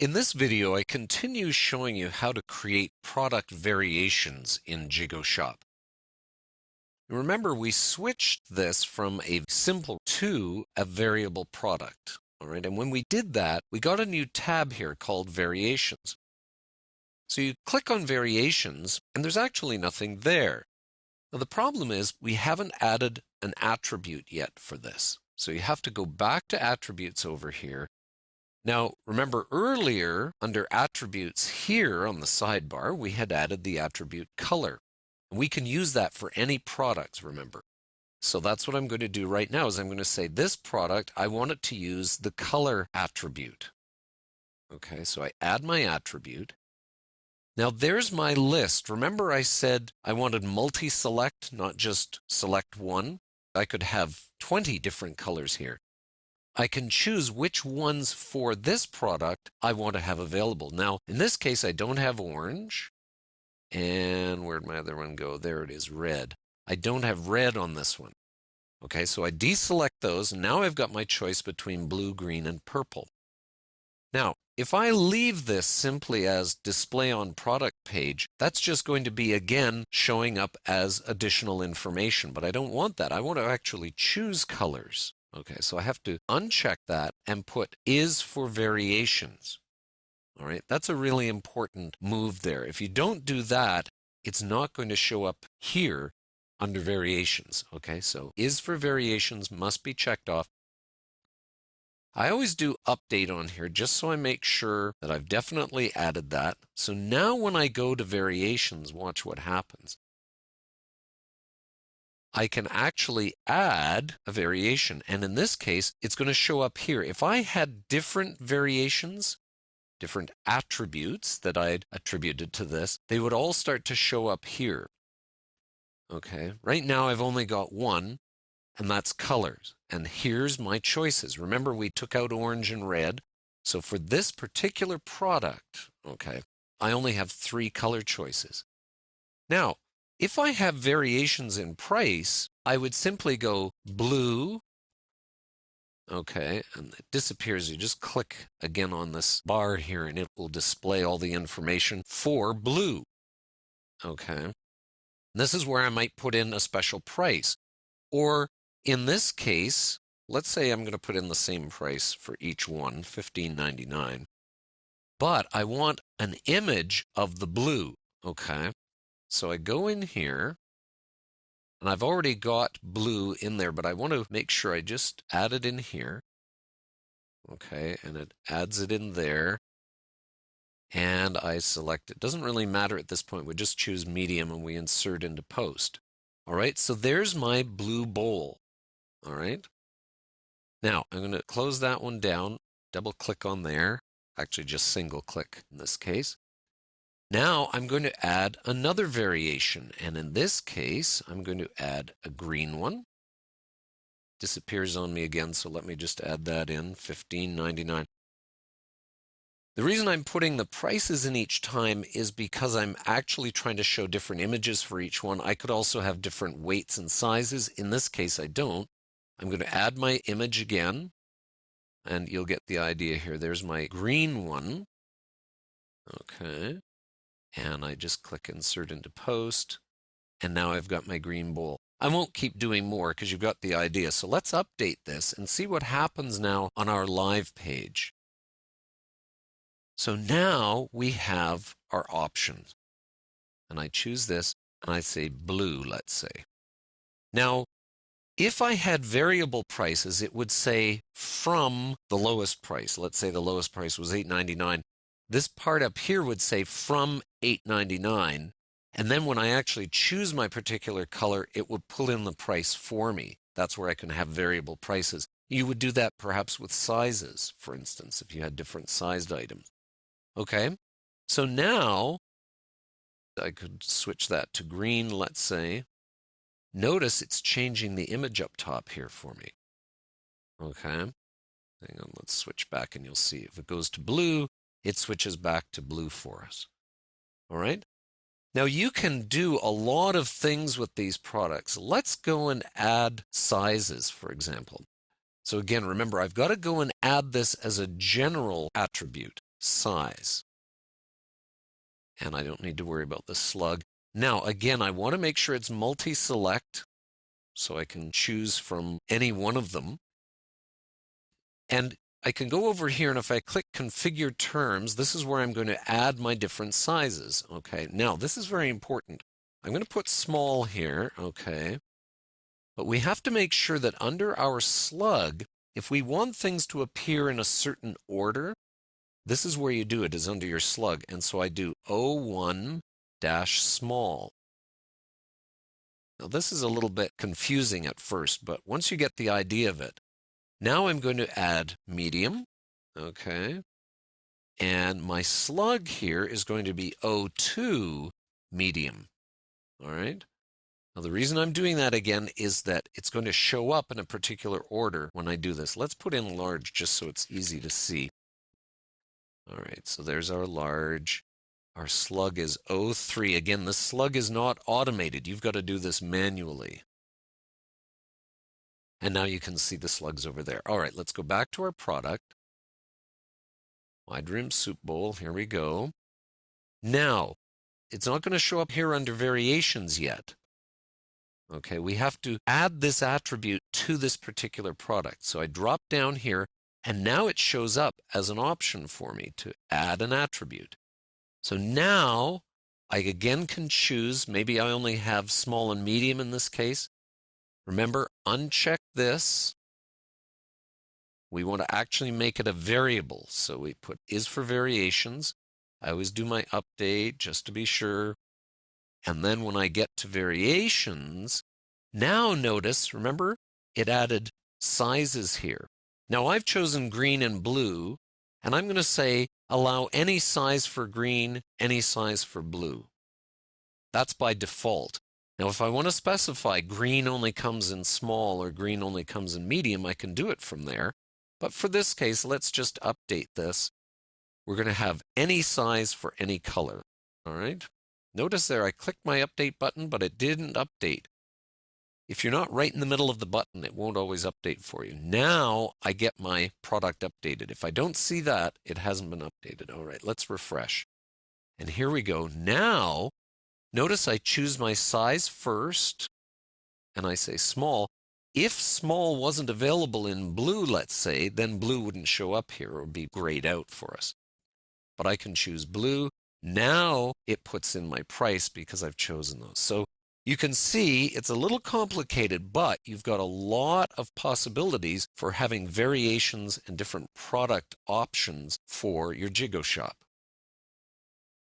In this video, I continue showing you how to create product variations in JigoShop. Remember, we switched this from a simple to a variable product. All right, and when we did that, we got a new tab here called Variations. So you click on Variations, and there's actually nothing there. Now, the problem is we haven't added an attribute yet for this. So you have to go back to Attributes over here. Now, remember earlier, under Attributes here on the sidebar, we had added the attribute color. We can use that for any products, remember. So that's what I'm going to do right now, is I'm going to say this product, I want it to use the color attribute. Okay, so I add my attribute. Now there's my list. Remember I said I wanted multi-select, not just select one. I could have 20 different colors here. I can choose which ones for this product I want to have available. Now, in this case, I don't have orange. And where'd my other one go? There it is, red. I don't have red on this one. Okay, so I deselect those, and now I've got my choice between blue, green, and purple. Now, if I leave this simply as display on product page, that's just going to be, again, showing up as additional information. But I don't want that. I want to actually choose colors. Okay, so I have to uncheck that and put is for variations. All right, that's a really important move there. If you don't do that, it's not going to show up here under variations. Okay, so is for variations must be checked off. I always do update on here just so I make sure that I've definitely added that. So now when I go to variations, watch what happens. I can actually add a variation, and in this case, it's going to show up here. If I had different variations, different attributes that I'd attributed to this, they would all start to show up here. Okay, right now I've only got one, and that's colors. And here's my choices. Remember, we took out orange and red. So for this particular product, okay, I only have 3 color choices. Now, if I have variations in price, I would simply go blue. Okay, and it disappears. You just click again on this bar here and it will display all the information for blue. Okay, this is where I might put in a special price. Or in this case, let's say I'm going to put in the same price for each one, $15.99. But I want an image of the blue. Okay, so I go in here. And I've already got blue in there, but I want to make sure I just add it in here. Okay, and it adds it in there. And I select it. Doesn't really matter at this point. We just choose medium and we insert into post. All right, so there's my blue bowl. All right. Now, I'm going to close that one down, double click on there. Actually, just single click in this case. Now I'm going to add another variation, and in this case, I'm going to add a green one. Disappears on me again, so let me just add that in, $15.99. The reason I'm putting the prices in each time is because I'm actually trying to show different images for each one. I could also have different weights and sizes. In this case, I don't. I'm going to add my image again, and you'll get the idea here. There's my green one. Okay. And I just click Insert into Post, and now I've got my green bowl. I won't keep doing more because you've got the idea. So let's update this and see what happens now on our live page. So now we have our options. And I choose this, and I say blue, let's say. Now, if I had variable prices, it would say from the lowest price. Let's say the lowest price was $8.99. This part up here would say from $8.99, and then when I actually choose my particular color, it would pull in the price for me. That's where I can have variable prices. You would do that perhaps with sizes, for instance, if you had different sized items. Okay, so now I could switch that to green, let's say. Notice it's changing the image up top here for me. Okay, hang on, let's switch back and you'll see if it goes to blue, it switches back to blue for us. All right. Now you can do a lot of things with these products. Let's go and add sizes, for example. So again, remember, I've got to go and add this as a general attribute. size. And I don't need to worry about the slug. Now, again, I want to make sure it's multi-select so I can choose from any one of them. And I can go over here, and if I click Configure Terms, this is where I'm going to add my different sizes. Okay, now this is very important. I'm going to put small here, okay? But we have to make sure that under our slug, if we want things to appear in a certain order, this is where you do it, is under your slug. And so I do O1-small. Now this is a little bit confusing at first, but once you get the idea of it, now I'm going to add medium, okay? And my slug here is going to be O2 medium, all right? Now the reason I'm doing that again is that it's going to show up in a particular order when I do this. Let's put in large just so it's easy to see. All right, so there's our large. Our slug is O3. Again, the slug is not automated. You've got to do this manually. And now you can see the slugs over there. All right, let's go back to our product. Wide rim soup bowl, here we go. Now, it's not going to show up here under variations yet. Okay, we have to add this attribute to this particular product. So I drop down here, and now it shows up as an option for me to add an attribute. So now I again can choose, maybe I only have small and medium in this case. Remember, uncheck this. We want to actually make it a variable. So we put is for variations. I always do my update just to be sure. And then when I get to variations, now notice, remember, it added sizes here. Now I've chosen green and blue, and I'm going to say allow any size for green, any size for blue. That's by default. Now if I want to specify green only comes in small or green only comes in medium, I can do it from there. But for this case, let's just update this. We're going to have any size for any color. All right. Notice there I clicked my update button, but it didn't update. If you're not right in the middle of the button, it won't always update for you. Now I get my product updated. If I don't see that, it hasn't been updated. All right, let's refresh. And here we go. Now, notice I choose my size first, and I say small. If small wasn't available in blue, let's say, then blue wouldn't show up here. It would be grayed out for us. But I can choose blue. Now it puts in my price because I've chosen those. So you can see it's a little complicated, but you've got a lot of possibilities for having variations and different product options for your Jigo shop.